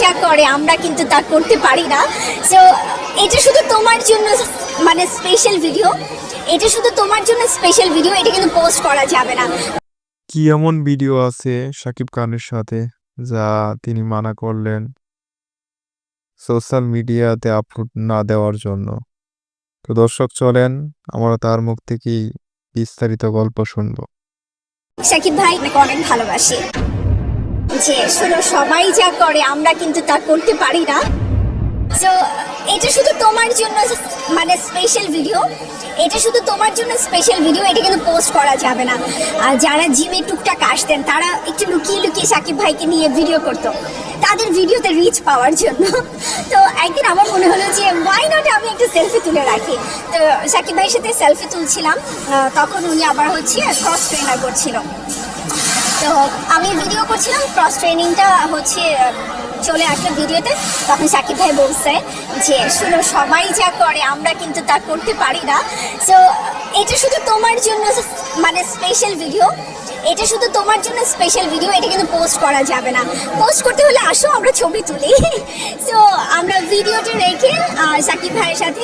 যা করে আমরা কিন্তু তা করতে পারি না। সো এটা শুধু তোমার জন্য মানে স্পেশাল ভিডিও, এটা শুধু তোমার জন্য স্পেশাল ভিডিও, এটা কিন্তু পোস্ট করা যাবে না। কি এমন ভিডিও আছে শাকিব খানের সাথে যা তিনি মানা করলেন সোশ্যাল মিডিয়াতে আপলোড না দেওয়ার জন্য? তো দর্শক চলেন আমরা তার মুখ থেকেই বিস্তারিত গল্প শুনবো। শাকিব ভাই আপনাকে অনেক ভালোবাসি। যে শুধু সবাই যা করে আমরা কিন্তু তা করতে পারি না। সো এটা শুধু তোমার জন্য মানে স্পেশাল ভিডিও, এটা শুধু তোমার জন্য স্পেশাল ভিডিও, এটা কিন্তু পোস্ট করা যাবে না। আর যারা জিমে টুকটাক আসতেন তারা একটু লুকিয়ে লুকিয়ে শাকিব ভাইকে নিয়ে ভিডিও করতো তাদের ভিডিওতে রিচ পাওয়ার জন্য। তো একদিন আমার মনে হলো যে ওয়াই নট আমি একটা সেলফি তুলে রাখি। তো শাকিব ভাইয়ের সাথে সেলফি তুলছিলাম, তখন উনি আবার হচ্ছে ক্রস ট্রেনার করছিল। তো আমি ভিডিও করছিলাম, ক্রস ট্রেনিংটা হচ্ছে চলে আসলো ভিডিওতে। তখন শাকিব ভাই বলছে যে শুধু সবাই যা করে আমরা কিন্তু তা করতে পারি না। সো এটা শুধু তোমার জন্য মানে স্পেশাল ভিডিও, এটা শুধু তোমার জন্য স্পেশাল ভিডিও, এটা কিন্তু পোস্ট করা যাবে না। পোস্ট করতে হলে আসো আমরা ছবি তুলি। সো আমরা ভিডিওটা রেখে শাকিব ভাইয়ের সাথে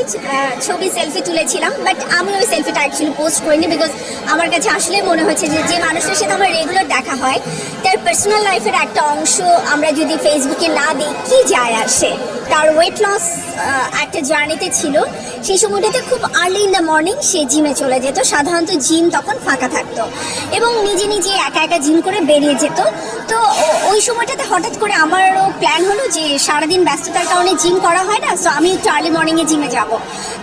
ছবি সেলফি তুলেছিলাম, বাট আমি ওই সেলফিটা অ্যাকচুয়ালি পোস্ট করিনি। বিকজ আমার কাছে আসলে মনে হচ্ছে যে মানুষের সাথে আমার রেগুলার দেখা হয় তার পার্সোনাল লাইফের একটা অংশ আমরা যদি ফেসবুকে না দিই কি যায় আসে। তার ওয়েট লস একটা জার্নিতে ছিল, সেই সময়টাতে খুব আর্লি ইন দ্য মর্নিং সে জিমে চলে যেত। সাধারণত জিম তখন ফাঁকা থাকতো এবং নিজে নিজে একা একা জিম করে বেরিয়ে যেত। তো ওই সময়টাতে হঠাৎ করে আমারও প্ল্যান হলো যে সারাদিন ব্যস্ততার কারণে জিম করা হয় না, সো আমি একটু আর্লি মর্নিংয়ে জিমে যাব।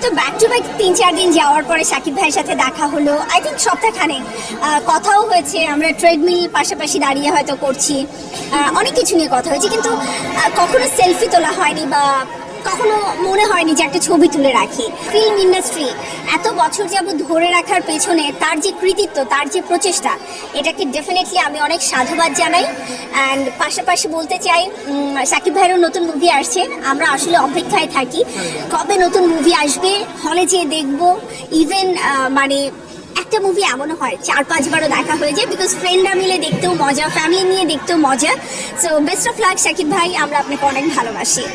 তো ব্যাক টু ব্যাক 3-4 দিন যাওয়ার পরে শাকিব ভাইয়ের সাথে দেখা হলো। আই থিঙ্ক সপ্তাহখানেক কথাও হয়েছে, আমরা ট্রেডমিল পাশাপাশি দাঁড়িয়ে হয়তো করছি, অনেক কিছু নিয়ে কথা হয়েছে, কিন্তু কখনো সেলফি তোলা হয়নি বা কখনো মনে হয়নি যে একটা ছবি তুলে রাখি। ফিল্ম ইন্ডাস্ট্রি এত বছর যাবত ধরে রাখার পেছনে তার যে কৃতিত্ব, তার যে প্রচেষ্টা, এটাকে ডেফিনেটলি আমি অনেক সাধুবাদ জানাই। অ্যান্ড পাশাপাশি বলতে চাই শাকিব ভাইয়েরও নতুন মুভি আসছে, আমরা আসলে অপেক্ষায় থাকি কবে নতুন মুভি আসবে, হলে যেয়ে দেখবো। ইভেন মানে একটা মুভি এমনও হয় 4-5 বারও দেখা হয়ে যায়, বিকজ ফ্রেন্ডরা মিলে দেখতেও মজা, ফ্যামিলি নিয়ে দেখতেও মজা। So best of luck Shakib ভাই, আমরা আপনাকে অনেক ভালোবাসি।